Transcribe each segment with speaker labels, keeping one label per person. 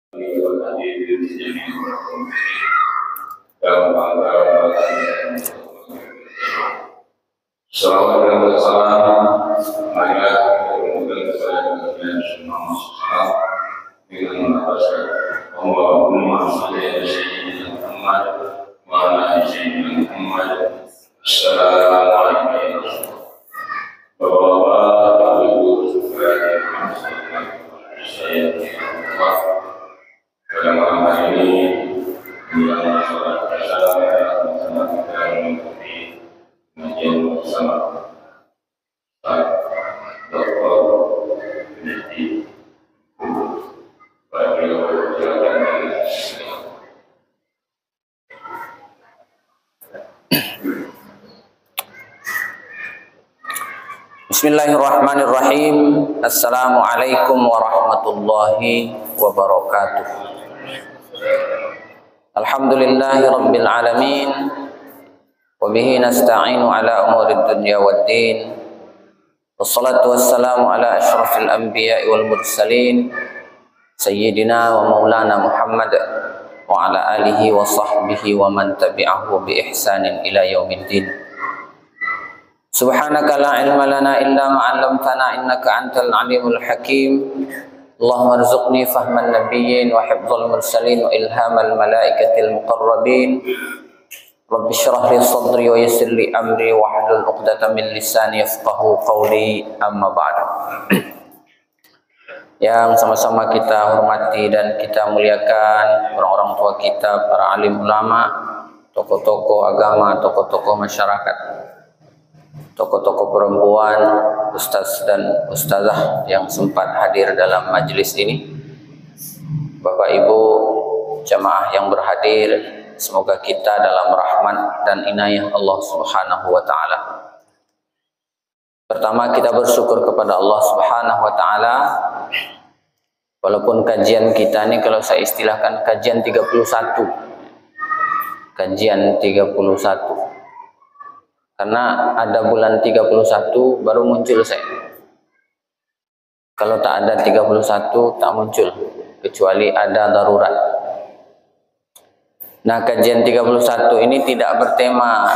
Speaker 1: Pada malam hari ini yang saya mengikuti kajian bersama Pak Dr. Peneliti pada beliau berjalan.
Speaker 2: Bismillahirrahmanirrahim. Assalamualaikum warahmatullahi wabarakatuh. Alhamdulillahi rabbil alamin. Wabihi nasta'inu ala umurid dunya waddin. Wassalatu wassalamu ala ashrafil anbiya'i wal mursalin Sayyidina wa maulana Muhammad wa ala alihi wa sahbihi wa man tabi'ahu bi ihsanin ila yaumiddin. Subhanaka la ilma lana illa ma 'allamtana innaka antal alimul hakim. Allahumma arzuqni fahman nabiyyin wa hifdzal mursalin wa ilhamal malaikatil muqarrabin. Rabbi shrah li sadri wa yassir li amri wa hlul 'uqdatam min lisani yafqahu qawli, amma ba'du. Yang sama-sama kita hormati dan kita muliakan orang-orang tua kita, para alim ulama, tokoh-tokoh agama, tokoh-tokoh masyarakat, tokoh-tokoh perempuan, ustaz dan ustazah yang sempat hadir dalam majelis ini, Bapak Ibu jamaah yang berhadir, semoga kita dalam rahmat dan inayah Allah Subhanahu wa taala. Pertama, kita bersyukur kepada Allah Subhanahu wa taala. Walaupun kajian kita ini kalau saya istilahkan kajian 31. Kajian 31. Karena ada bulan 31 baru muncul saya. Kalau tak ada 31 tak muncul, kecuali ada darurat. Nah, kajian 31 ini tidak bertema.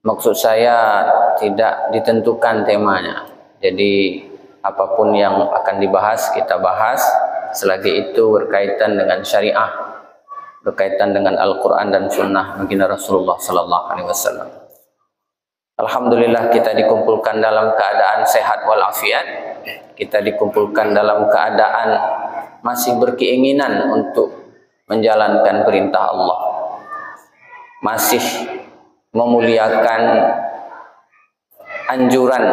Speaker 2: Maksud saya tidak ditentukan temanya. Jadi apapun yang akan dibahas kita bahas selagi itu berkaitan dengan syariah, berkaitan dengan Al-Quran dan Sunnah baginda Rasulullah Sallallahu Alaihi Wasallam. Alhamdulillah kita dikumpulkan dalam keadaan sehat walafiat. Kita dikumpulkan dalam keadaan masih berkeinginan untuk menjalankan perintah Allah, masih memuliakan anjuran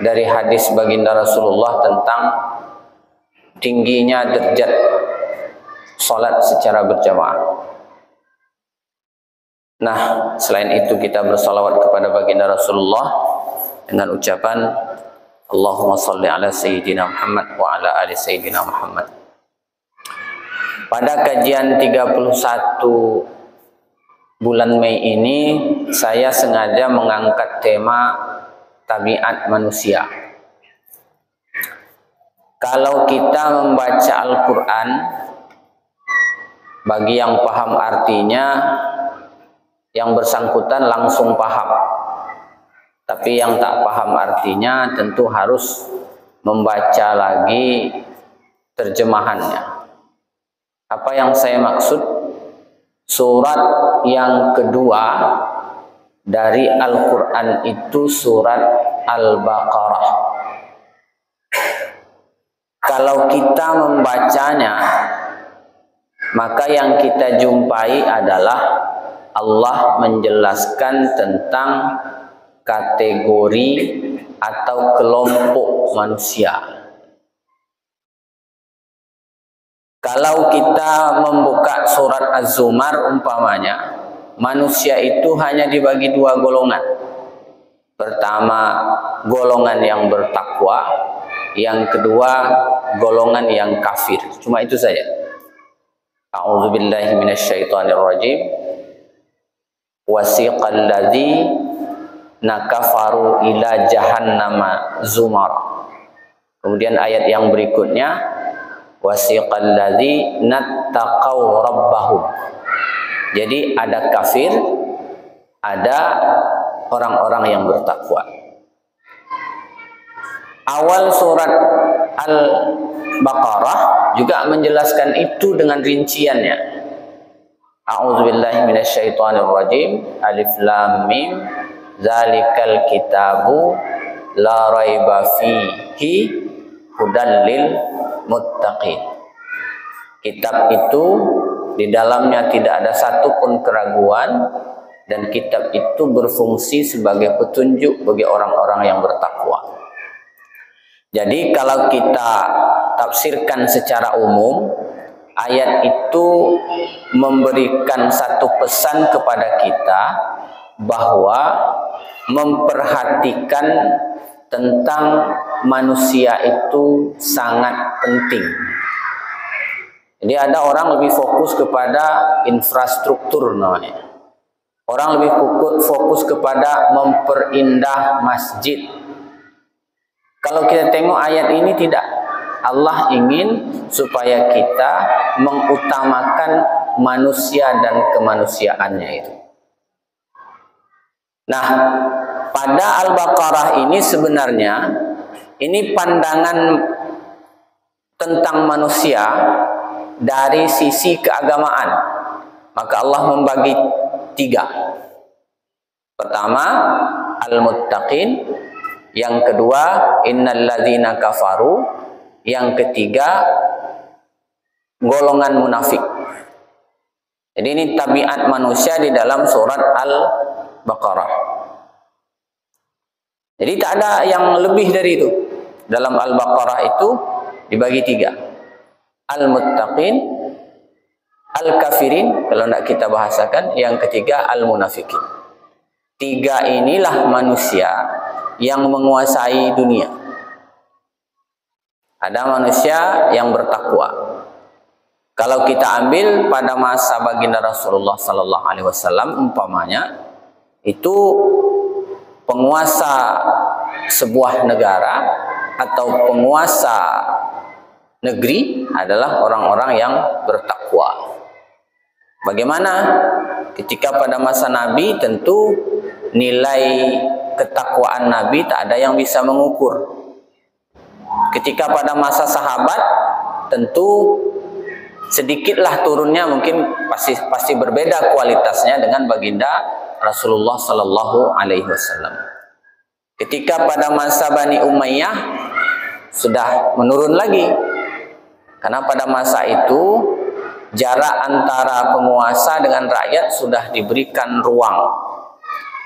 Speaker 2: dari hadis baginda Rasulullah tentang tingginya derajat salat secara berjamaah. Nah, selain itu kita bersalawat kepada baginda Rasulullah dengan ucapan Allahumma salli ala Sayyidina Muhammad wa ala ali Sayyidina Muhammad. Pada kajian 31 bulan Mei ini saya sengaja mengangkat tema tabiat manusia. Kalau kita membaca Al-Quran, bagi yang paham artinya, yang bersangkutan langsung paham. Tapi yang tak paham artinya tentu harus membaca lagi terjemahannya. Apa yang saya maksud? Surat yang kedua dari Al-Quran itu surat Al-Baqarah. Kalau kita membacanya, maka yang kita jumpai adalah Allah menjelaskan tentang kategori atau kelompok manusia. Kalau kita membuka surat Az-Zumar umpamanya, manusia itu hanya dibagi dua golongan. Pertama, golongan yang bertakwa. Yang kedua, golongan yang kafir. Cuma itu saja. A'udzubillahi minasyaitonirrajim. Wasiqal ladzina kafaru ila jahannama zumara. Kemudian ayat yang berikutnya, wasiqal ladzina taqaw rabbahum. Jadi ada kafir, ada orang-orang yang bertakwa. Awal surat Al-Baqarah juga menjelaskan itu dengan rinciannya. A'udzubillahi minasyaitonirrajim. Alif lam mim. Zalikal kitabu la raiba fihi hudan lil muttaqin. Kitab itu di dalamnya tidak ada satupun keraguan, dan kitab itu berfungsi sebagai petunjuk bagi orang-orang yang bertakwa. Jadi kalau kita tafsirkan secara umum, ayat itu memberikan satu pesan kepada kita bahwa memperhatikan tentang manusia itu sangat penting. Jadi ada orang lebih fokus kepada infrastruktur namanya. Orang lebih fokus kepada memperindah masjid. Kalau kita tengok ayat ini tidak. Allah ingin supaya kita mengutamakan manusia dan kemanusiaannya itu. Nah, pada Al-Baqarah ini sebenarnya ini pandangan tentang manusia dari sisi keagamaan. Maka Allah membagi 3. Pertama, al-muttaqin. Yang kedua, innal ladzina kafaru. Yang ketiga, golongan munafik. Jadi ini tabiat manusia di dalam surat Al-Baqarah. Jadi tak ada yang lebih dari itu. Dalam Al-Baqarah itu dibagi 3. Al-muttaqin, al-kafirin, kalau tidak kita bahasakan. Yang ketiga, al-munafikin. 3 inilah manusia yang menguasai dunia. Ada manusia yang bertakwa. Kalau kita ambil pada masa baginda Rasulullah sallallahu alaihi wasallam umpamanya, itu penguasa sebuah negara atau penguasa negeri adalah orang-orang yang bertakwa. Bagaimana? Ketika pada masa Nabi, tentu nilai ketakwaan Nabi tak ada yang bisa mengukur. Ketika pada masa sahabat, tentu sedikitlah turunnya, mungkin pasti berbeda kualitasnya dengan baginda Rasulullah sallallahu alaihi wasallam. Ketika pada masa Bani Umayyah sudah menurun lagi. Karena pada masa itu jarak antara penguasa dengan rakyat sudah diberikan ruang.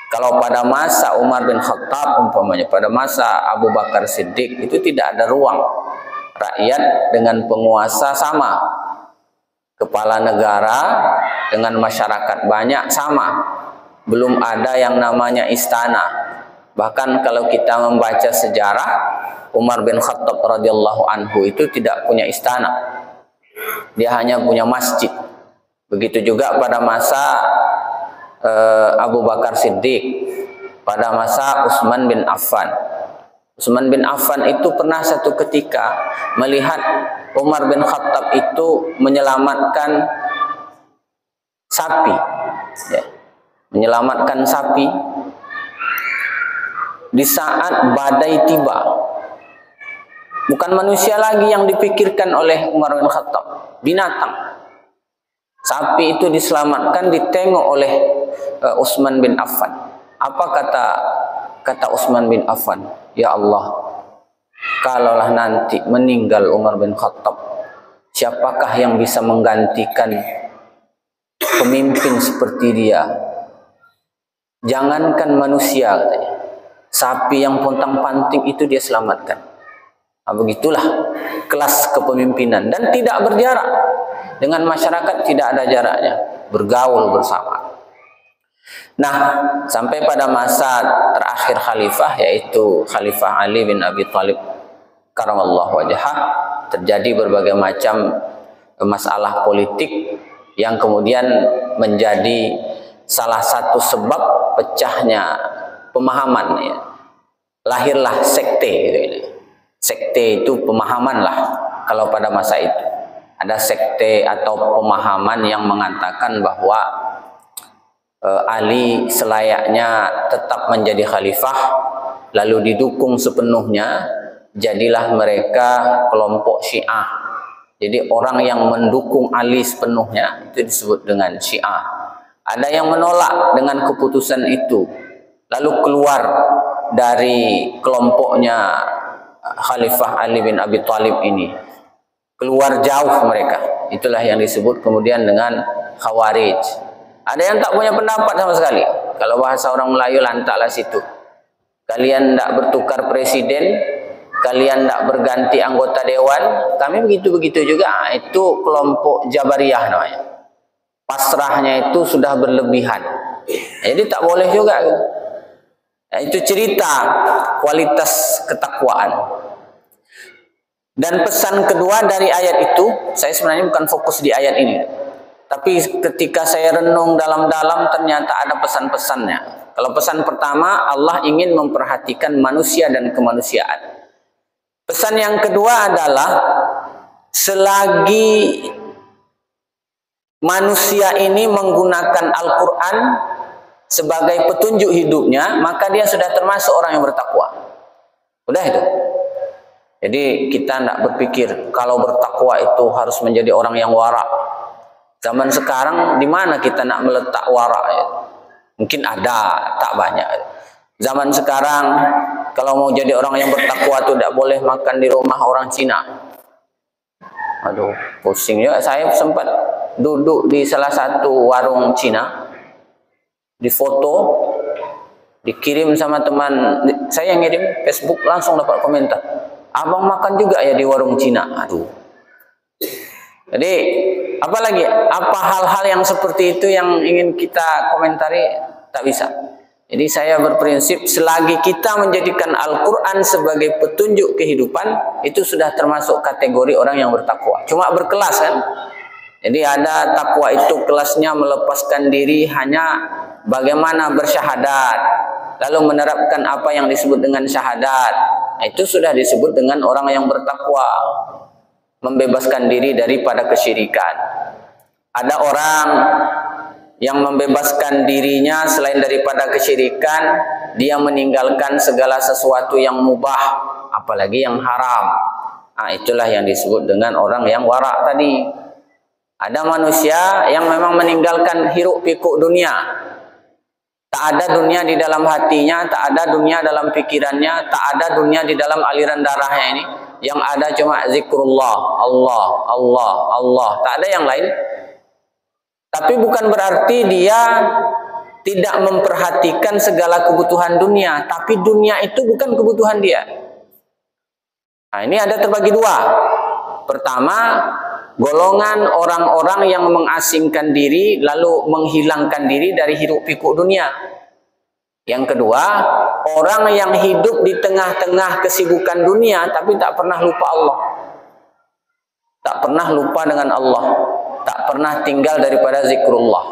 Speaker 2: Kalau pada masa Umar bin Khattab umpamanya, pada masa Abu Bakar Siddiq, itu tidak ada ruang. Rakyat dengan penguasa sama. Kepala negara dengan masyarakat banyak sama. Belum ada yang namanya istana. Bahkan kalau kita membaca sejarah, Umar bin Khattab radhiyallahu anhu itu tidak punya istana. Dia hanya punya masjid. Begitu juga pada masa Abu Bakar Siddiq, pada masa Utsman bin Affan. Utsman bin Affan itu pernah satu ketika melihat Umar bin Khattab itu menyelamatkan sapi, ya, menyelamatkan sapi di saat badai tiba. Bukan manusia lagi yang dipikirkan oleh Umar bin Khattab, binatang. Sapi itu diselamatkan, ditengok oleh Utsman bin Affan. Apa kata Utsman bin Affan? Ya Allah, kalaulah nanti meninggal Umar bin Khattab, siapakah yang bisa menggantikan pemimpin seperti dia? Jangankan manusia, katanya, sapi yang pontang-panting itu dia selamatkan. Nah, begitulah kelas kepemimpinan, dan tidak berjarak dengan masyarakat, tidak ada jaraknya, bergaul bersama. Nah, sampai pada masa terakhir khalifah, yaitu Khalifah Ali bin Abi Thalib karamallahu wajhah, terjadi berbagai macam masalah politik yang kemudian menjadi salah satu sebab pecahnya pemahaman, ya. Lahirlah sekte gitu. Sekte itu pemahaman lah. kalau pada masa itu. Ada sekte atau pemahaman yang mengatakan bahwa Ali selayaknya tetap menjadi khalifah, lalu didukung sepenuhnya, jadilah mereka kelompok Syiah. Jadi orang yang mendukung Ali sepenuhnya itu disebut dengan Syiah. Ada yang menolak dengan keputusan itu, lalu keluar dari kelompoknya Khalifah Ali bin Abi Thalib ini, keluar jauh mereka. Itulah yang disebut kemudian dengan Khawarij. Ada yang tak punya pendapat sama sekali. Kalau bahasa orang Melayu, lantaklah situ. Kalian tidak bertukar presiden, kalian tidak berganti anggota dewan, kami begitu-begitu juga. Itu kelompok Jabariyah namanya. Pasrahnya itu sudah berlebihan. Jadi tak boleh juga. Itu cerita kualitas ketakwaan. Dan pesan kedua dari ayat itu, saya sebenarnya bukan fokus di ayat ini, tapi ketika saya renung dalam-dalam ternyata ada pesan-pesannya. Kalau pesan pertama, Allah ingin memperhatikan manusia dan kemanusiaan. Pesan yang kedua adalah selagi manusia ini menggunakan Al-Quran sebagai petunjuk hidupnya, maka dia sudah termasuk orang yang bertakwa. Udah itu. Jadi kita tidak berpikir kalau bertakwa itu harus menjadi orang yang wara. Zaman sekarang di mana kita nak meletak wara? Mungkin ada, tak banyak. Zaman sekarang kalau mau jadi orang yang bertakwa itu tidak boleh makan di rumah orang Cina. Aduh, pusing juga. Saya sempat duduk di salah satu warung Cina, difoto, dikirim sama teman saya yang ngirim Facebook, langsung dapat komentar, abang makan juga ya di warung Cina. Aduh. Jadi apalagi apa hal-hal yang seperti itu yang ingin kita komentari, tak bisa. Jadi saya berprinsip selagi kita menjadikan Al-Quran sebagai petunjuk kehidupan, itu sudah termasuk kategori orang yang bertakwa. Cuma berkelas kan. Jadi ada takwa itu kelasnya melepaskan diri hanya bagaimana bersyahadat, lalu menerapkan apa yang disebut dengan syahadat. Itu sudah disebut dengan orang yang bertakwa, membebaskan diri daripada kesyirikan. Ada orang yang membebaskan dirinya selain daripada kesyirikan, dia meninggalkan segala sesuatu yang mubah, apalagi yang haram. Nah, itulah yang disebut dengan orang yang wara tadi. Ada manusia yang memang meninggalkan hiruk pikuk dunia. Tak ada dunia di dalam hatinya, tak ada dunia dalam pikirannya, tak ada dunia di dalam aliran darahnya ini. Yang ada cuma zikrullah, Allah, Allah, Allah. Tak ada yang lain. Tapi bukan berarti dia tidak memperhatikan segala kebutuhan dunia. Tapi dunia itu bukan kebutuhan dia. Nah, ini ada terbagi dua. Pertama, golongan orang-orang yang mengasingkan diri lalu menghilangkan diri dari hiruk pikuk dunia. Yang kedua, orang yang hidup di tengah-tengah kesibukan dunia tapi tak pernah lupa Allah. Tak pernah lupa dengan Allah. Tak pernah tinggal daripada zikrullah.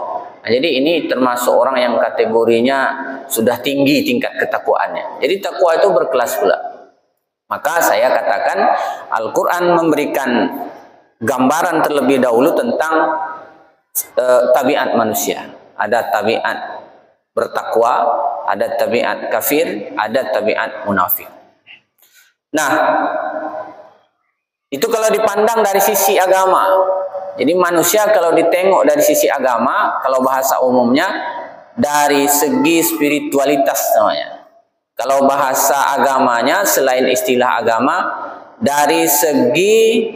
Speaker 2: Nah, jadi ini termasuk orang yang kategorinya sudah tinggi tingkat ketakwaannya. Jadi takwa itu berkelas pula. Maka saya katakan Al-Quran memberikan gambaran terlebih dahulu tentang tabiat manusia. Ada tabiat bertakwa, ada tabiat kafir, ada tabiat munafik. Nah, itu kalau dipandang dari sisi agama. Jadi manusia kalau ditengok dari sisi agama, kalau bahasa umumnya dari segi spiritualitas namanya. Kalau bahasa agamanya selain istilah agama, dari segi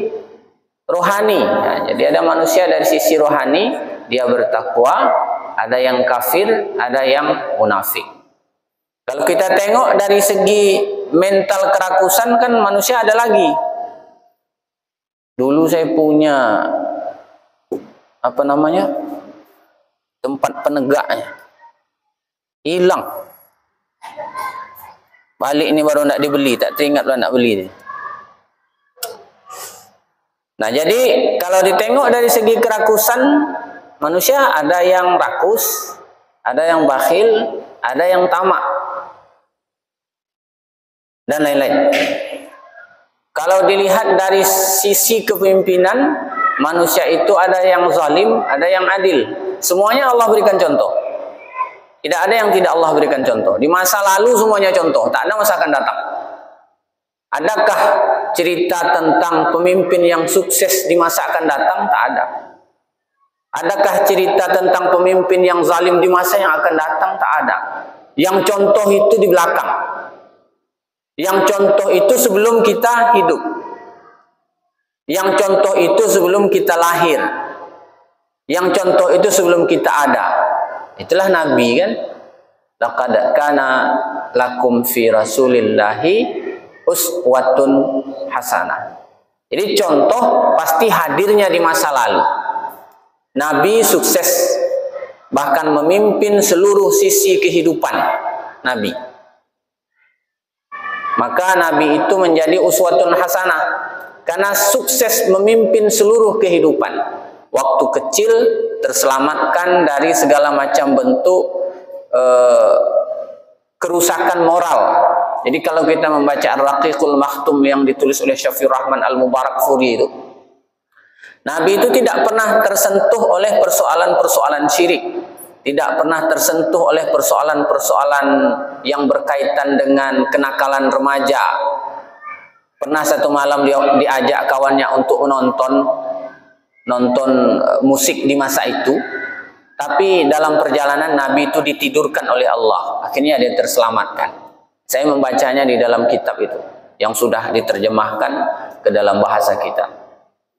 Speaker 2: rohani. Nah, jadi ada manusia dari sisi rohani, dia bertakwa, ada yang kafir, ada yang munafik. Kalau kita tengok dari segi mental kerakusan, kan manusia ada lagi. Dulu saya punya apa namanya, tempat penegaknya hilang, balik ini baru nak dibeli, tak teringat lah nak beli ni. Nah, jadi kalau ditengok dari segi kerakusan manusia, ada yang rakus, ada yang bakhil, ada yang tamak, dan lain-lain. Kalau dilihat dari sisi kepemimpinan, manusia itu ada yang zalim, ada yang adil. Semuanya Allah berikan contoh. Tidak ada yang tidak Allah berikan contoh. Di masa lalu semuanya contoh, tak ada masa akan datang. Adakah cerita tentang pemimpin yang sukses di masa akan datang? Tak ada. Adakah cerita tentang pemimpin yang zalim di masa yang akan datang? Tak ada. Yang contoh itu di belakang. Yang contoh itu sebelum kita hidup. Yang contoh itu sebelum kita lahir. Yang contoh itu sebelum kita ada. Itulah Nabi kan. Laqad kana lakum fi Rasulillahi uswatun hasanah. Jadi contoh pasti hadirnya di masa lalu. Nabi sukses, bahkan memimpin seluruh sisi kehidupan Nabi. Maka Nabi itu menjadi uswatun hasanah karena sukses memimpin seluruh kehidupan. Waktu kecil terselamatkan dari segala macam bentuk kerusakan moral. Jadi kalau kita membaca Ar-Raqiqul Makhtum yang ditulis oleh Syafiur Rahman Al-Mubarakfuri itu, Nabi itu tidak pernah tersentuh oleh persoalan-persoalan syirik, tidak pernah tersentuh oleh persoalan-persoalan yang berkaitan dengan kenakalan remaja. Pernah satu malam dia diajak kawannya untuk nonton musik di masa itu, tapi dalam perjalanan Nabi itu ditidurkan oleh Allah. Akhirnya dia terselamatkan. Saya membacanya di dalam kitab itu yang sudah diterjemahkan ke dalam bahasa kita.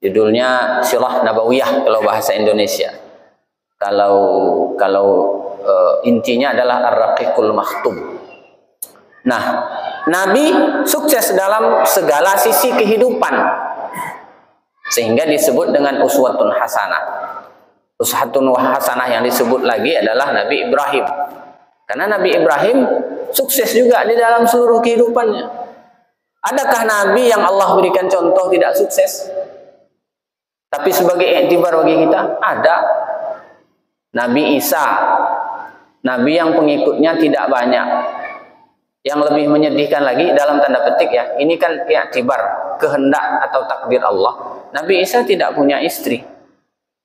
Speaker 2: Judulnya Sirah Nabawiyah kalau bahasa Indonesia. Kalau intinya adalah Ar-Raqiqul Makhtum. Nah, Nabi sukses dalam segala sisi kehidupan, sehingga disebut dengan uswatun hasanah. Uswatun hasanah yang disebut lagi adalah Nabi Ibrahim. Karena Nabi Ibrahim sukses juga di dalam seluruh kehidupannya. Adakah Nabi yang Allah berikan contoh tidak sukses? Tapi sebagai iktibar bagi kita, ada. Nabi Isa, Nabi yang pengikutnya tidak banyak. Yang lebih menyedihkan lagi dalam tanda petik ya, ini kan iktibar, kehendak atau takdir Allah. Nabi Isa tidak punya istri,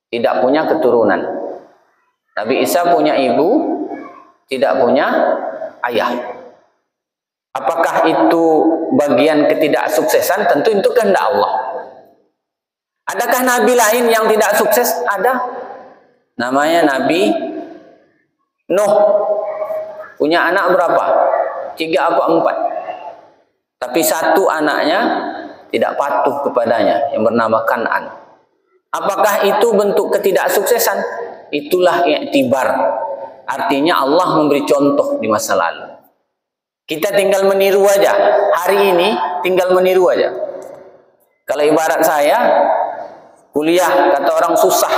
Speaker 2: tidak punya keturunan. Nabi Isa punya ibu, tidak punya ayah. Apakah itu bagian ketidaksuksesan? Tentu itu kehendak Allah. Adakah nabi lain yang tidak sukses? Ada. Namanya Nabi Nuh. Punya anak berapa? 3 apa 4. Tapi satu anaknya tidak patuh kepadanya, yang bernama Kan'an. Apakah itu bentuk ketidaksuksesan? Itulah iktibar. Artinya Allah memberi contoh di masa lalu. Kita tinggal meniru aja. Hari ini tinggal meniru aja. Kalau ibarat saya kuliah, kata orang susah.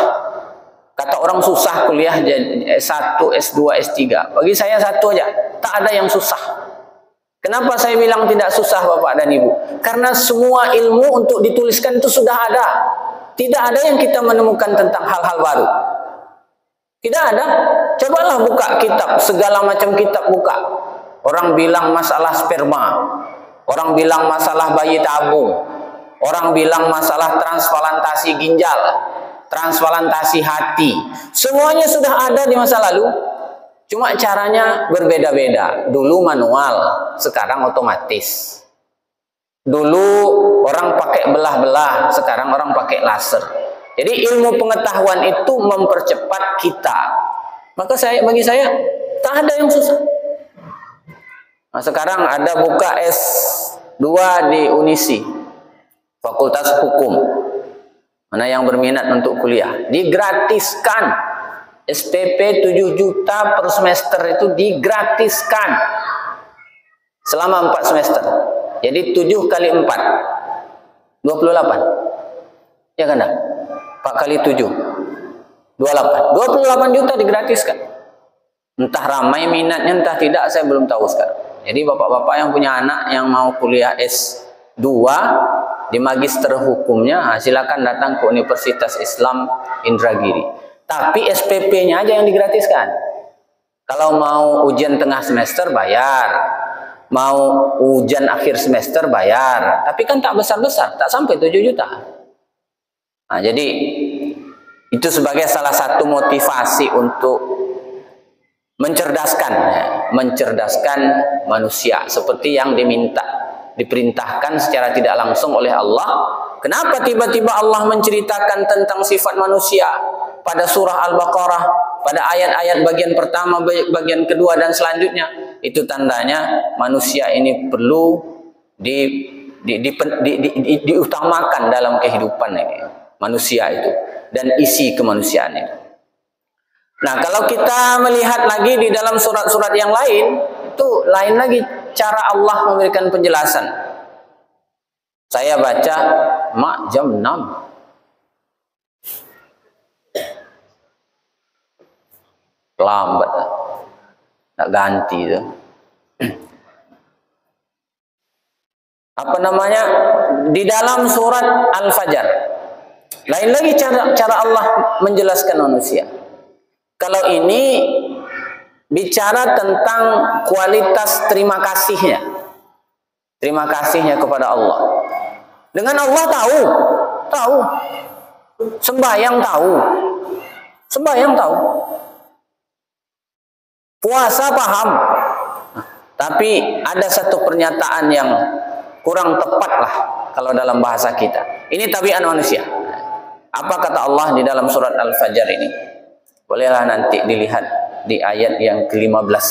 Speaker 2: Kata orang susah kuliah S1, S2, S3. Bagi saya satu aja. Tak ada yang susah. Kenapa saya bilang tidak susah Bapak dan Ibu? Karena semua ilmu untuk dituliskan itu sudah ada. Tidak ada yang kita menemukan tentang hal-hal baru. Tidak ada. Cobalah buka kitab, segala macam kitab buka. Orang bilang masalah sperma, orang bilang masalah bayi tabung, orang bilang masalah transplantasi ginjal, transplantasi hati. Semuanya sudah ada di masa lalu. Cuma caranya berbeda-beda. Dulu manual, sekarang otomatis. Dulu orang pakai belah-belah, sekarang orang pakai laser. Jadi ilmu pengetahuan itu mempercepat kita. Maka bagi saya tak ada yang susah. Nah, sekarang ada buka S2 di Unisi, Fakultas Hukum. Mana yang berminat untuk kuliah? Digratiskan. SPP 7 juta per semester itu digratiskan. Selama 4 semester. Jadi 7 kali 4. 28. Ya kan dah? 4 kali 7 28 juta digratiskan. Entah ramai minatnya, entah tidak, saya belum tahu sekarang. Jadi bapak-bapak yang punya anak yang mau kuliah S2 di magister hukumnya, silakan datang ke Universitas Islam Indragiri. Tapi SPP-nya aja yang digratiskan. Kalau mau ujian tengah semester bayar. Mau ujian akhir semester bayar, tapi kan tak besar-besar, tak sampai 7 juta. Nah, jadi itu sebagai salah satu motivasi untuk mencerdaskan manusia seperti yang diperintahkan secara tidak langsung oleh Allah. Kenapa tiba-tiba Allah menceritakan tentang sifat manusia pada surah Al-Baqarah, pada ayat-ayat bagian pertama, bagian kedua dan selanjutnya? Itu tandanya manusia ini perlu diutamakan dalam kehidupan ini, manusia itu dan isi kemanusiaan itu. Nah, kalau kita melihat lagi di dalam surat-surat yang lain, itu lain lagi cara Allah memberikan penjelasan. Saya baca jam 6. Lambat. Tak ganti itu. Apa namanya? Di dalam surat Al-Fajr. Lain lagi cara Allah menjelaskan manusia. Kalau ini bicara tentang kualitas terima kasihnya. Terima kasihnya kepada Allah. Dengan Allah tahu. Sembahyang tahu. Puasa paham. Tapi ada satu pernyataan yang kurang tepat lah kalau dalam bahasa kita. Ini tabiat manusia. Apa kata Allah di dalam surat Al-Fajr ini? Bolehlah nanti dilihat di ayat yang ke-15.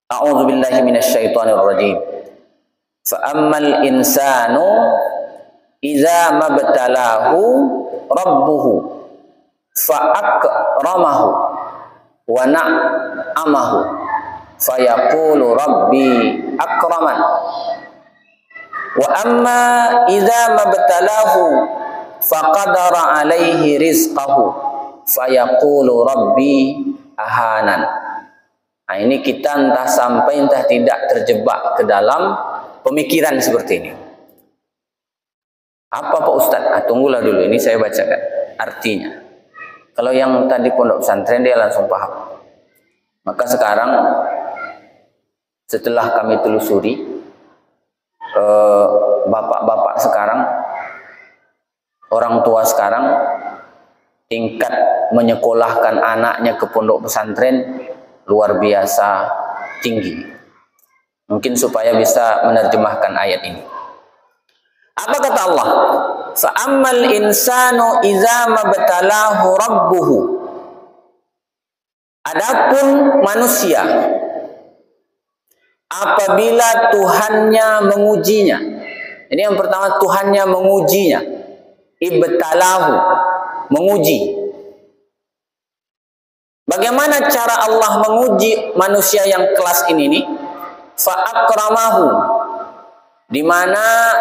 Speaker 2: A'udzubillahi minasyaitonirrajim. Fa'ammal insanu idza mabtalahu rabbuhu fa'akramahu wa na'amahu fayaqulu rabbi akraman. Wa amma idza mabtalahu faqadara alaihi rizqahu fayaqulu rabbi ahanan. Nah, ini kita entah sampai entah tidak terjebak ke dalam pemikiran seperti ini. Apa Pak Ustadz? Tunggulah dulu, ini saya bacakan artinya. Kalau yang tadi pondok pesantren dia langsung paham. Maka sekarang setelah kami telusuri, bapak-bapak sekarang, orang tua sekarang, tingkat menyekolahkan anaknya ke pondok pesantren luar biasa tinggi. Mungkin supaya bisa menerjemahkan ayat ini. Apa kata Allah? Fa'ammal insanu idza mabtalahu rabbuhu. Adapun manusia apabila Tuhannya mengujinya. Ini yang pertama, Tuhannya mengujinya. Ibtalahu, menguji. Bagaimana cara Allah menguji manusia yang kelas ini nih? Fa'akramahu, di mana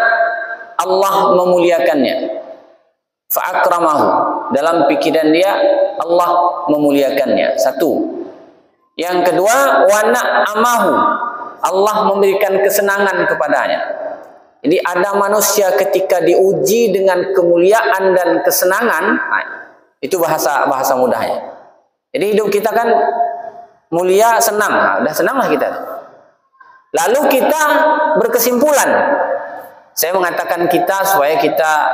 Speaker 2: Allah memuliakannya. Fa'akramahu, dalam pikiran dia Allah memuliakannya. Satu. Yang kedua, wa na'amahu, Allah memberikan kesenangan kepadanya. Jadi ada manusia ketika diuji dengan kemuliaan dan kesenangan, nah, itu bahasa mudahnya. Jadi hidup kita kan mulia, senang, nah, udah senanglah kita. Lalu kita berkesimpulan, saya mengatakan kita supaya kita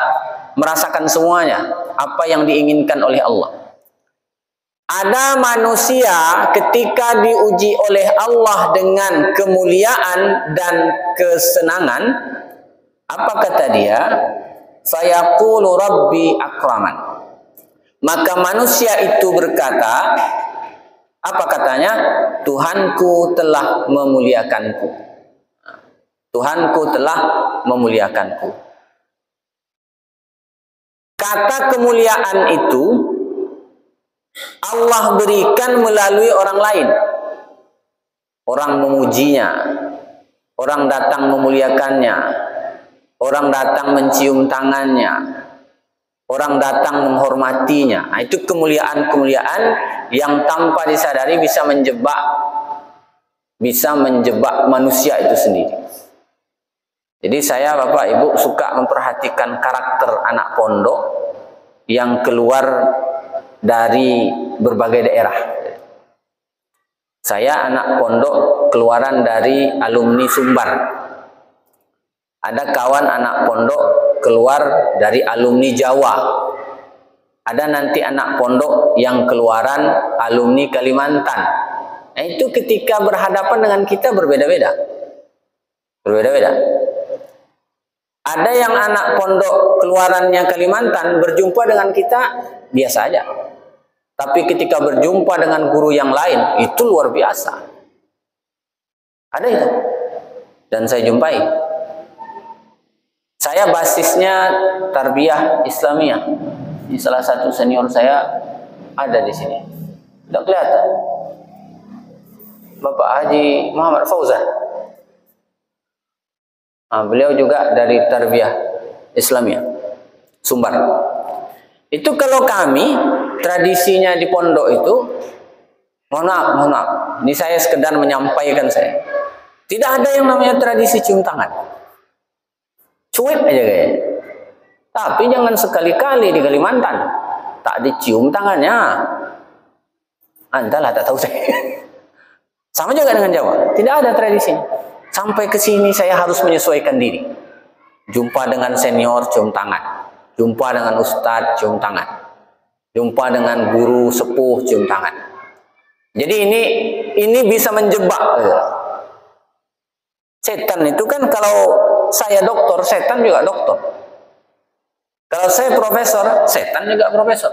Speaker 2: merasakan semuanya apa yang diinginkan oleh Allah. Ada manusia ketika diuji oleh Allah dengan kemuliaan dan kesenangan, apa kata dia? Fayaqulu rabbi akraman. Maka manusia itu berkata, apa katanya? Tuhanku telah memuliakanku. Tuhanku telah memuliakanku. Kata kemuliaan itu Allah berikan melalui orang lain. Orang memujinya, orang datang memuliakannya, orang datang mencium tangannya, orang datang menghormatinya. Nah, itu kemuliaan-kemuliaan yang tanpa disadari bisa menjebak manusia itu sendiri. Jadi saya Bapak Ibu suka memperhatikan karakter anak pondok yang keluar dari berbagai daerah. Saya anak pondok keluaran dari alumni Sumbar. Ada kawan anak pondok keluar dari alumni Jawa. Ada nanti anak pondok yang keluaran alumni Kalimantan. Nah, itu ketika berhadapan dengan kita berbeda-beda. Berbeda-beda. Ada yang anak pondok keluarannya Kalimantan berjumpa dengan kita biasa aja. Tapi ketika berjumpa dengan guru yang lain, itu luar biasa. Ada itu. Dan saya jumpai. Saya basisnya tarbiyah Islamiyah. Ini salah satu senior saya ada di sini. Tidak kelihatan. Bapak Haji Muhammad Fauzan. Nah, beliau juga dari tarbiyah Islamiyah Sumbar. Itu kalau kami tradisinya di pondok itu, mohon maaf. Ini saya sekedar menyampaikan saya. Tidak ada yang namanya tradisi cium tangan. Cuek aja kayaknya. Tapi jangan sekali-kali di Kalimantan tak dicium tangannya. Andalah tak tahu saya. Sama juga dengan Jawa. Tidak ada tradisi. Sampai ke sini saya harus menyesuaikan diri. Jumpa dengan senior cium tangan. Jumpa dengan ustadz cium tangan. Jumpa dengan guru sepuh cium tangan. Jadi ini bisa menjebak. Setan itu kan, kalau saya dokter, setan juga dokter. Kalau saya profesor, setan juga profesor.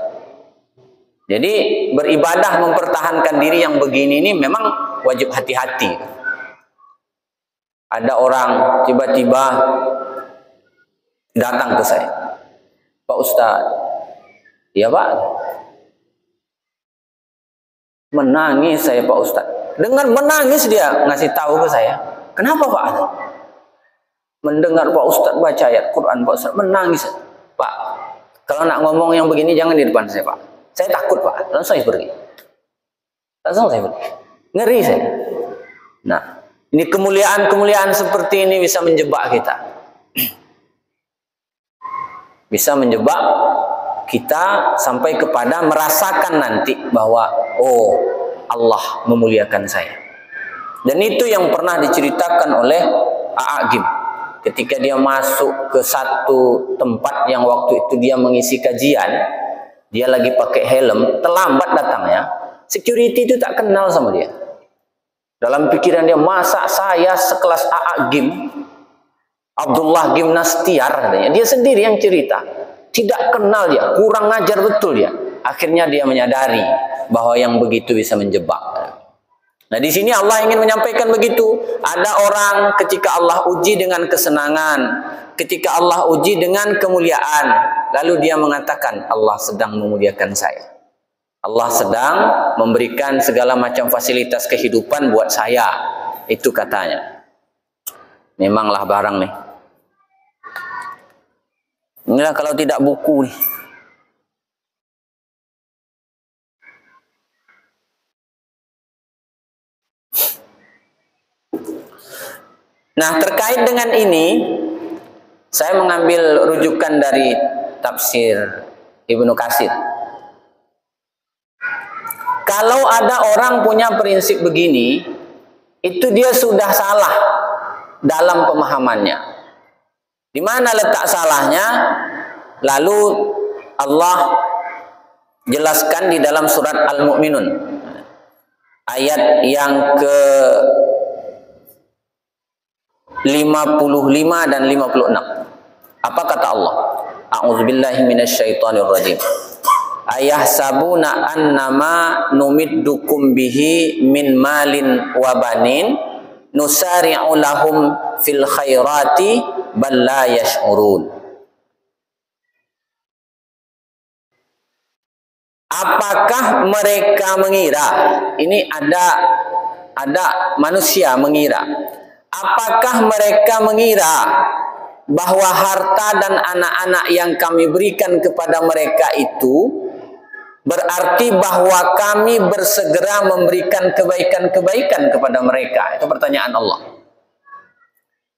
Speaker 2: Jadi beribadah mempertahankan diri yang begini ini memang wajib hati-hati. Ada orang tiba-tiba datang ke saya. Pak Ustadz, iya Pak. Menangis saya Pak Ustadz. Dengan menangis dia ngasih tahu ke saya. Kenapa Pak? Mendengar Pak Ustadz baca ayat Quran, Pak Ustadz menangis. Pak, kalau nak ngomong yang begini jangan di depan saya Pak. Saya takut Pak. Langsung saya pergi. Langsung saya pergi. Ngeri saya. Nah, ini kemuliaan-kemuliaan seperti ini bisa menjebak kita. Bisa menjebak kita sampai kepada merasakan nanti bahwa oh, Allah memuliakan saya. Dan itu yang pernah diceritakan oleh A'agim ketika dia masuk ke satu tempat yang waktu itu dia mengisi kajian. Dia lagi pakai helm, terlambat datangnya. Security itu tak kenal sama dia. Dalam pikiran dia, masa saya sekelas A'agim, Abdullah Gimnastiar katanya. Dia sendiri yang cerita. Tidak kenal dia, kurang ngajar betul dia. Akhirnya dia menyadari bahwa yang begitu bisa menjebak. Nah, di sini Allah ingin menyampaikan begitu. Ada orang ketika Allah uji dengan kesenangan, ketika Allah uji dengan kemuliaan, lalu dia mengatakan, Allah sedang memuliakan saya. Allah sedang memberikan segala macam fasilitas kehidupan buat saya. Itu katanya. Memanglah barang nih. Inilah kalau tidak buku nih. Nah, terkait dengan ini, saya mengambil rujukan dari tafsir Ibnu Katsir. Kalau ada orang punya prinsip begini, itu dia sudah salah dalam pemahamannya. Di mana letak salahnya? Lalu Allah jelaskan di dalam surat Al-Mu'minun. Ayat yang ke 55 dan 56. Apa kata Allah? A'udzubillahi minasyaitonirrajim. Ayahsabuna annama numiddukum bihi min malin wa banin nusari'u lahum fil khairati bal la yash'urun. Apakah mereka mengira? Ini ada manusia mengira. Apakah mereka mengira bahwa harta dan anak-anak yang kami berikan kepada mereka itu berarti bahwa kami bersegera memberikan kebaikan-kebaikan kepada mereka? Itu pertanyaan Allah.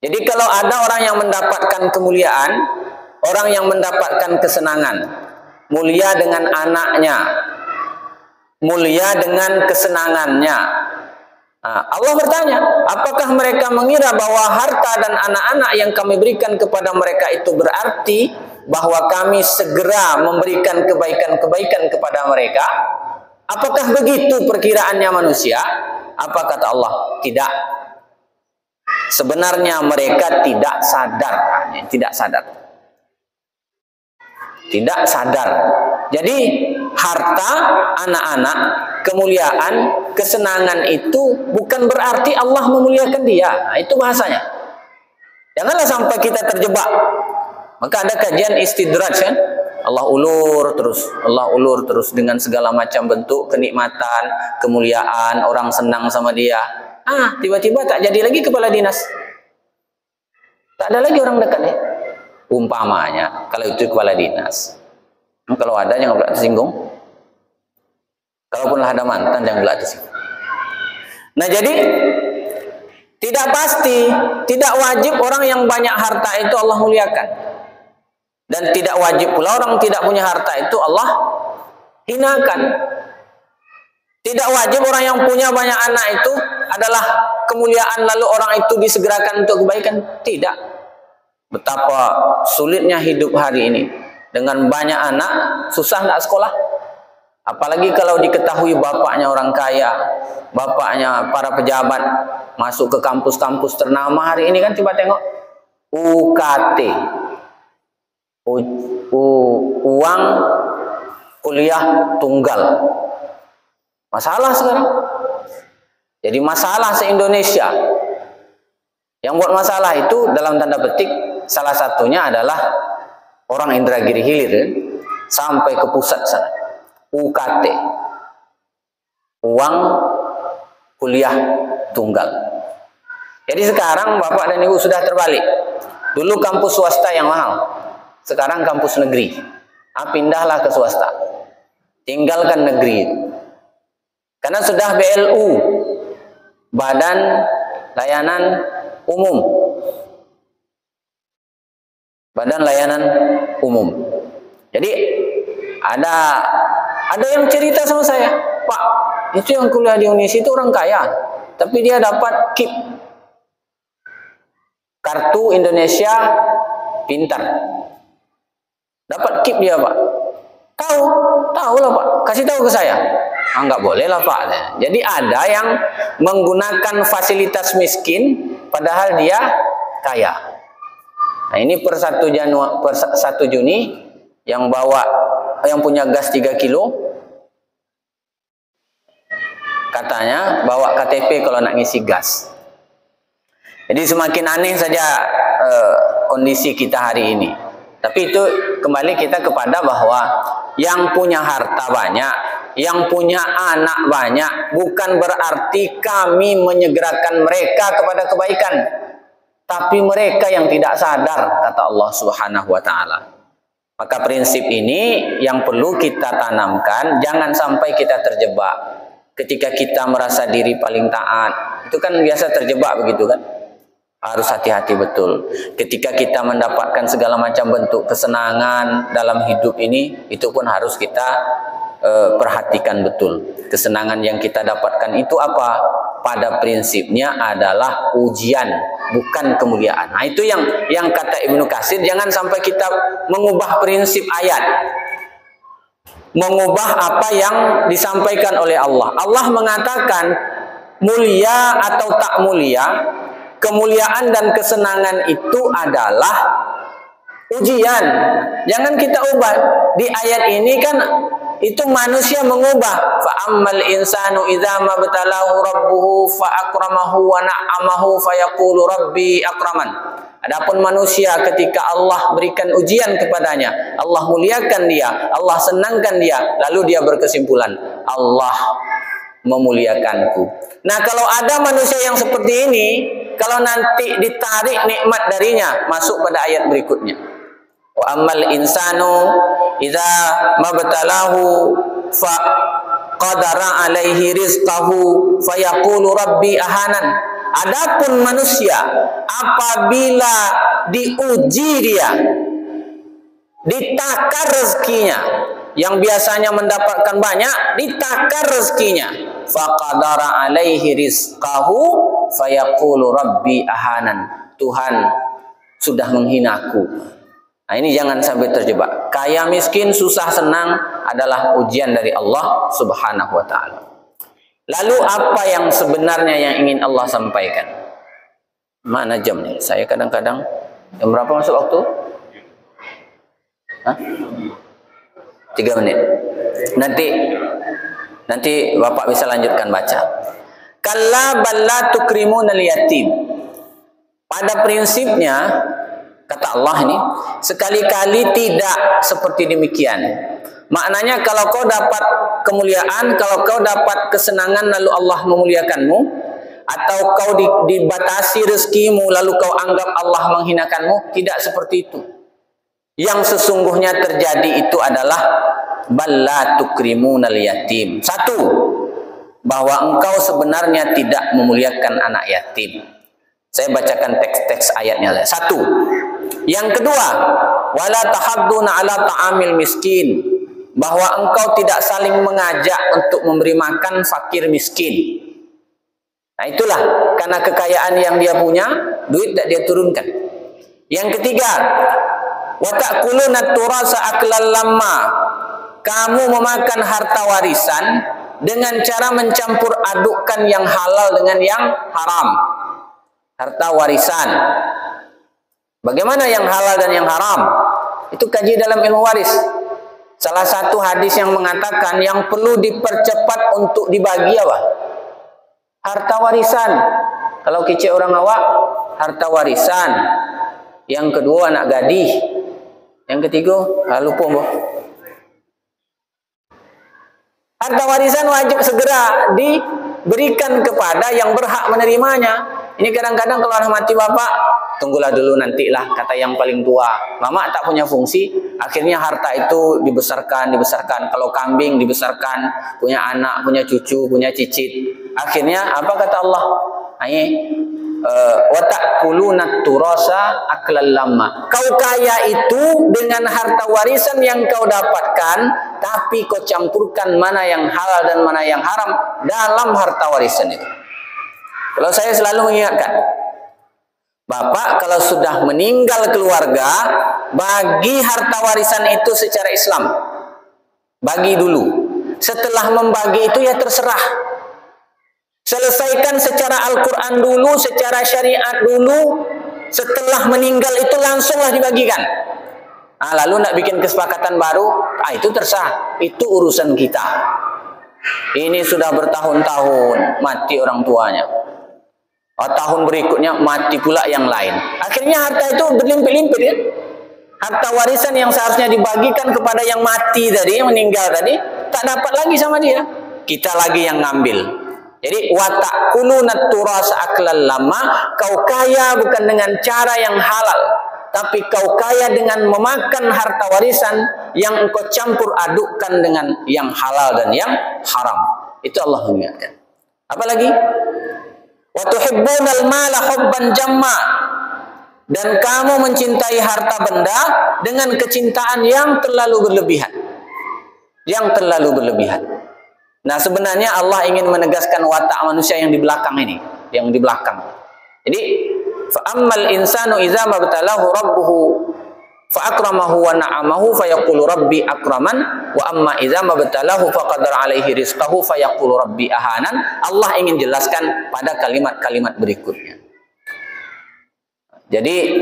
Speaker 2: Jadi kalau ada orang yang mendapatkan kemuliaan, orang yang mendapatkan kesenangan, mulia dengan anaknya, mulia dengan kesenangannya, Allah bertanya, apakah mereka mengira bahwa harta dan anak-anak yang kami berikan kepada mereka itu berarti bahwa kami segera memberikan kebaikan-kebaikan kepada mereka? Apakah begitu perkiraannya manusia? Apa kata Allah? Tidak. Sebenarnya mereka tidak sadar. Tidak sadar. Tidak sadar. Jadi harta, anak-anak, kemuliaan, kesenangan itu bukan berarti Allah memuliakan dia. Nah, itu bahasanya. Janganlah sampai kita terjebak. Maka ada kajian istidraj kan? Allah ulur terus dengan segala macam bentuk kenikmatan, kemuliaan, orang senang sama dia. Tiba-tiba tak jadi lagi kepala dinas. Tak ada lagi orang dekatnya. Umpamanya, kalau itu kepala dinas. Kalau ada jangan pula tersinggung. Kalaupun ada mantan jangan pula tersinggung. Nah jadi tidak pasti, tidak wajib orang yang banyak harta itu Allah muliakan. Dan tidak wajib pula orang tidak punya harta itu Allah hinakan. Tidak wajib orang yang punya banyak anak itu adalah kemuliaan lalu orang itu disegerakan untuk kebaikan. Tidak. Betapa sulitnya hidup hari ini. Dengan banyak anak, susah nggak sekolah. Apalagi kalau diketahui bapaknya orang kaya, bapaknya para pejabat, masuk ke kampus-kampus ternama hari ini kan, coba tengok. UKT. Uang kuliah tunggal. Masalah sekarang. Jadi masalah se-Indonesia. Yang buat masalah itu dalam tanda petik, salah satunya adalah orang Indragiri Hilir sampai ke pusat sana. UKT. Uang kuliah tunggal. Jadi sekarang Bapak dan Ibu sudah terbalik. Dulu kampus swasta yang mahal. Sekarang kampus negeri. Pindahlah ke swasta. Tinggalkan negeri. Karena sudah BLU. Badan Layanan Umum. Badan Layanan Umum. Jadi ada yang cerita sama saya, Pak, itu yang kuliah di Unis itu orang kaya, tapi dia dapat KIP, Kartu Indonesia Pintar. Dapat KIP dia, Pak. Tahu lah Pak, kasih tahu ke saya. Enggak boleh lah Pak. Jadi ada yang menggunakan fasilitas miskin padahal dia kaya. Nah, ini per 1 Juni yang punya gas 3 kilo katanya bawa KTP kalau nak ngisi gas. Jadi semakin aneh saja kondisi kita hari ini. Tapi itu kembali kita kepada bahwa yang punya harta banyak, yang punya anak banyak, bukan berarti kami menyegerakan mereka kepada kebaikan. Tapi mereka yang tidak sadar, kata Allah Subhanahu wa Ta'ala. Maka prinsip ini yang perlu kita tanamkan, jangan sampai kita terjebak. Ketika kita merasa diri paling taat, itu kan biasa terjebak begitu kan? Harus hati-hati betul. Ketika kita mendapatkan segala macam bentuk kesenangan dalam hidup ini, itu pun harus kita perhatikan betul. Kesenangan yang kita dapatkan itu apa? Pada prinsipnya adalah ujian, bukan kemuliaan. Nah, itu yang kata Ibnu Katsir, jangan sampai kita mengubah prinsip ayat. Mengubah apa yang disampaikan oleh Allah. Allah mengatakan mulia atau tak mulia, kemuliaan dan kesenangan itu adalah ujian. Jangan kita ubah. Di ayat ini kan itu manusia mengubah. Fa ammal insanu idza mabtalahu rabbuhu fa akramahu wa na'amahu fa yaqulu rabbi akraman. Adapun manusia ketika Allah berikan ujian kepadanya, Allah muliakan dia, Allah senangkan dia, lalu dia berkesimpulan, Allah memuliakanku. Nah, kalau ada manusia yang seperti ini, kalau nanti ditarik nikmat darinya, masuk pada ayat berikutnya. Wa ammal insanu idza mabtalahu fa qadara alaihi rizqahu fayaqulu rabbi ahanan. Adapun manusia apabila diuji dia, ditakar rezekinya, yang biasanya mendapatkan banyak, ditakar rezekinya. faqadara alaihi rizqahu fayaqulu rabbi ahanan. Tuhan sudah menghinaku. Nah, ini jangan sampai terjebak. Kaya miskin, susah senang adalah ujian dari Allah Subhanahu wa taala. Lalu apa yang sebenarnya yang ingin Allah sampaikan? Mana jam nih? Saya kadang-kadang jam berapa masuk waktu? Hah? 3 menit. Nanti Bapak bisa lanjutkan baca. Kalla balla tukrimunal yatim. Pada prinsipnya kata Allah ini, sekali-kali tidak seperti demikian. Maknanya kalau kau dapat kemuliaan, kalau kau dapat kesenangan lalu Allah memuliakanmu, atau kau dibatasi rezekimu lalu kau anggap Allah menghinakanmu, tidak seperti itu. Yang sesungguhnya terjadi itu adalah balla tukrimunal yatim. Satu, bahwa engkau sebenarnya tidak memuliakan anak yatim. Saya bacakan teks-teks ayatnya. Satu. Yang kedua, wala tahadduna ala ta'amil miskin, bahwa engkau tidak saling mengajak untuk memberi makan fakir miskin. Nah itulah, karena kekayaan yang dia punya, duit tak dia turunkan. Yang ketiga, wa ta'kuluna turasa aklal lamma, kamu memakan harta warisan dengan cara mencampur adukkan yang halal dengan yang haram. Harta warisan. Bagaimana yang halal dan yang haram? Itu kaji dalam ilmu waris. Salah satu hadis yang mengatakan yang perlu dipercepat untuk dibagi apa? Harta warisan. Kalau kecil orang awak, harta warisan. Yang kedua anak gadis. Yang ketiga, lupa boh. Harta warisan wajib segera diberikan kepada yang berhak menerimanya. Ini kadang-kadang kalau anak mati bapak, tunggulah dulu nantilah, kata yang paling tua. Mama tak punya fungsi, akhirnya harta itu dibesarkan. Kalau kambing dibesarkan, punya anak, punya cucu, punya cicit. Akhirnya apa kata Allah? Wa ta'kuluna turasa aklal lamma. Kau kaya itu dengan harta warisan yang kau dapatkan, tapi kau campurkan mana yang halal dan mana yang haram dalam harta warisan itu. Kalau saya selalu mengingatkan, Bapak kalau sudah meninggal keluarga, bagi harta warisan itu secara Islam. Bagi dulu. Setelah membagi itu ya terserah. Selesaikan secara Al-Quran dulu, secara syariat dulu. Setelah meninggal itu langsunglah dibagikan. Nah, lalu nak bikin kesepakatan baru, itu terserah. Itu urusan kita. Ini sudah bertahun-tahun mati orang tuanya. Tahun berikutnya mati pula yang lain. Akhirnya harta itu berlimpit-limpit ya. Harta warisan yang seharusnya dibagikan kepada yang mati tadi, yang meninggal tadi, tak dapat lagi sama dia. Kita lagi yang ngambil. Jadi wa ta'kuluna turasa aklal lama, kau kaya bukan dengan cara yang halal, tapi kau kaya dengan memakan harta warisan yang engkau campur adukkan dengan yang halal dan yang haram. Itu Allah mengingatkan. Apalagi? Wa tuhibbunal mala hubban jamma, dan kamu mencintai harta benda dengan kecintaan yang terlalu berlebihan. Nah, sebenarnya Allah ingin menegaskan watak manusia yang di belakang ini, Jadi, fa ammal insanu idza mabtalahu rabbuhu fa akramahu wa na'amahu fa yaqulu rabbi akraman wa amma idza mabtalahu faqadara alaihi rizqahu fa yaqulu rabbi ahanan. Allah ingin jelaskan pada kalimat-kalimat berikutnya. Jadi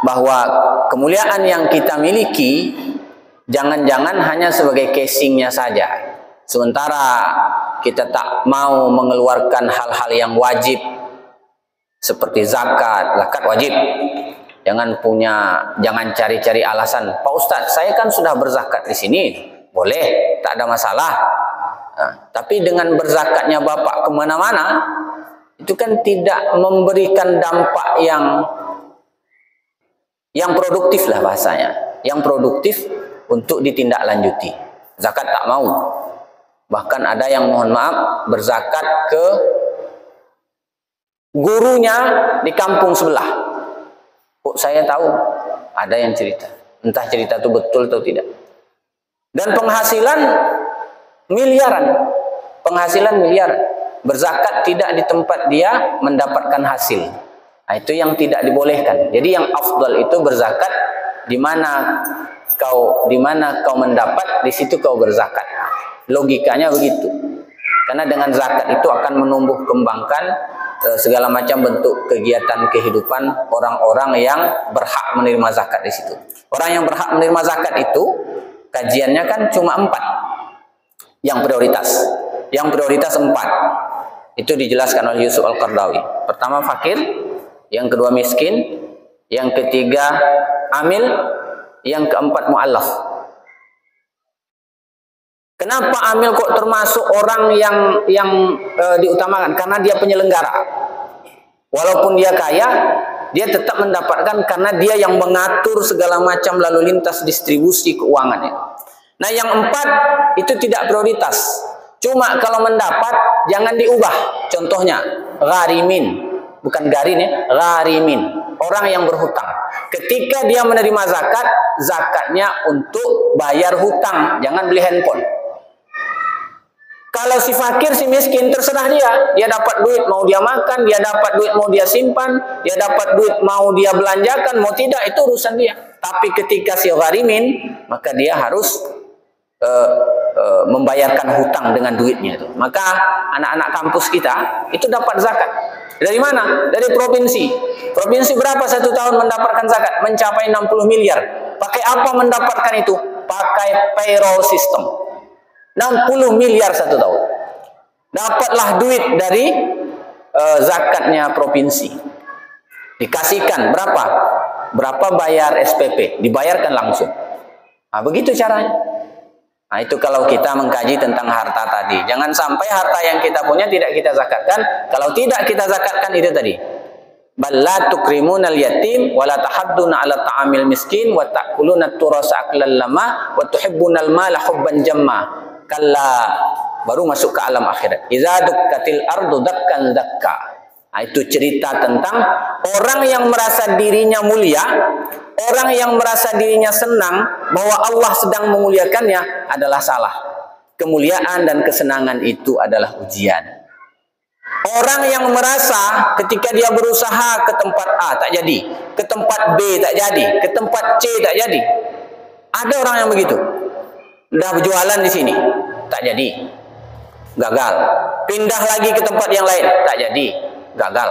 Speaker 2: bahwa kemuliaan yang kita miliki jangan-jangan hanya sebagai casingnya saja. Sementara kita tak mau mengeluarkan hal-hal yang wajib seperti zakat wajib. Jangan cari-cari alasan. Pak Ustadz, saya kan sudah berzakat di sini. Boleh, tak ada masalah. Nah, tapi dengan berzakatnya Bapak kemana-mana, itu kan tidak memberikan dampak yang produktif lah bahasanya. Yang produktif untuk ditindaklanjuti. Zakat tak mau. Bahkan ada yang mohon maaf berzakat ke gurunya di kampung sebelah. Kok saya tahu ada yang cerita, entah cerita itu betul atau tidak. Dan penghasilan miliaran. penghasilan miliar, berzakat tidak di tempat dia mendapatkan hasil. Nah, itu yang tidak dibolehkan. Jadi yang afdal itu berzakat di mana kau mendapat, di situ kau berzakat. Logikanya begitu. Karena dengan zakat itu akan menumbuh kembangkan segala macam bentuk kegiatan kehidupan orang-orang yang berhak menerima zakat di situ. Orang yang berhak menerima zakat itu kajiannya kan cuma 4 yang prioritas. Yang prioritas 4 itu dijelaskan oleh Yusuf Al-Qardawi. Pertama fakir, yang kedua miskin, yang ketiga amil, yang keempat mu'allaf. Kenapa amil kok termasuk orang yang diutamakan? Karena dia penyelenggara. Walaupun dia kaya, dia tetap mendapatkan karena dia yang mengatur segala macam lalu lintas distribusi keuangannya. Nah, yang 4 itu tidak prioritas. Cuma kalau mendapat jangan diubah. Contohnya gharimin, bukan garin ya, gharimin, orang yang berhutang. Ketika dia menerima zakat, zakatnya untuk bayar hutang, jangan beli handphone. Kalau si fakir, si miskin, terserah dia. Dia dapat duit mau dia makan, dia dapat duit mau dia simpan, dia dapat duit mau dia belanjakan, mau tidak, itu urusan dia. Tapi ketika si gharimin, maka dia harus membayarkan hutang dengan duitnya itu. Maka anak-anak kampus kita itu dapat zakat. Dari mana? Dari provinsi. Provinsi berapa satu tahun mendapatkan zakat? Mencapai 60 miliar. Pakai apa mendapatkan itu? Pakai payroll system. 60 miliar satu tahun. Dapatlah duit dari zakatnya provinsi. Dikasihkan berapa? Berapa bayar SPP? Dibayarkan langsung. Nah, begitu caranya. Nah, itu kalau kita mengkaji tentang harta tadi. Jangan sampai harta yang kita punya tidak kita zakatkan. Kalau tidak kita zakatkan itu tadi. Balla tukrimunal yatim wa la tahadduna 'ala ta'amil miskin wa ta'kuluna at-turasa aklan lama wa tuhibbunal mala hubban jamma. Kalla, baru masuk ke alam akhirat. Idza dukkatil ardu dakkan dakka. Nah, itu cerita tentang orang yang merasa dirinya mulia, orang yang merasa dirinya senang bahwa Allah sedang memuliakannya adalah salah. Kemuliaan dan kesenangan itu adalah ujian. Orang yang merasa ketika dia berusaha ke tempat A tak jadi, ke tempat B tak jadi, ke tempat C tak jadi. Ada orang yang begitu. Udah berjualan di sini, tak jadi, gagal. Pindah lagi ke tempat yang lain, tak jadi, gagal.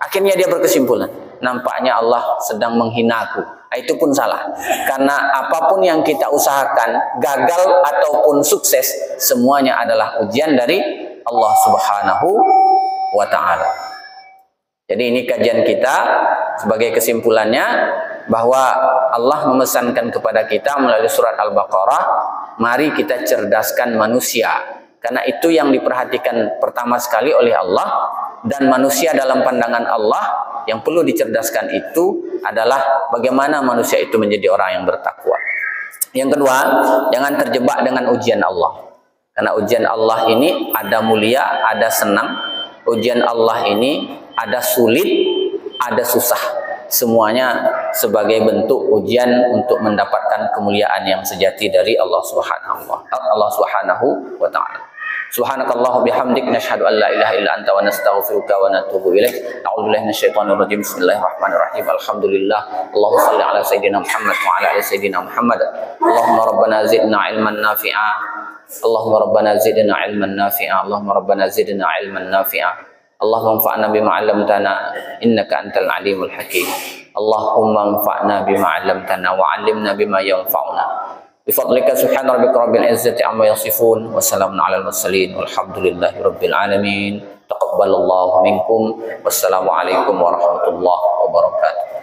Speaker 2: Akhirnya dia berkesimpulan, nampaknya Allah sedang menghinaku. Itu pun salah. Karena apapun yang kita usahakan, gagal ataupun sukses, semuanya adalah ujian dari Allah Subhanahu wa ta'ala. Jadi ini kajian kita sebagai kesimpulannya bahwa Allah memesankan kepada kita melalui surat Al-Baqarah, mari kita cerdaskan manusia. Karena itu yang diperhatikan pertama sekali oleh Allah, dan manusia dalam pandangan Allah yang perlu dicerdaskan itu adalah bagaimana manusia itu menjadi orang yang bertakwa. Yang kedua, jangan terjebak dengan ujian Allah. Karena ujian Allah ini ada mulia, ada senang. Ujian Allah ini ada sulit, ada susah. Semuanya sebagai bentuk ujian untuk mendapatkan kemuliaan yang sejati dari Allah Subhanahu wa ta'ala. Subhanakallahu bihamdik nashhadu an la ilaha illa anta wa nastaghfiruka wa natubu ilaik. A'udzu billahi minasyaitonir rajim. Bismillahirrahmanirrahim. Alhamdulillah. Allahumma shalli ala sayyidina Muhammad wa ala ali sayyidina Muhammad. Allahumma rabbana zidna ilman nafi'a. Allahumma rabbana zidna ilman nafi'a. Allahumma rabbana zidna ilman nafi'a. Allahumma anfa'na bima 'allamtana innaka antal alimul hakim. Allahumma anfa'na bima 'allamtana wa 'allimna bima yanfa'una. Bifadlika subhana rabbika rabbil izzati amma yasifun wa salamun 'alal mursalin walhamdulillahi rabbil alamin. Taqabbalallahu minkum. Wassalamu alaikum warahmatullahi wabarakatuh.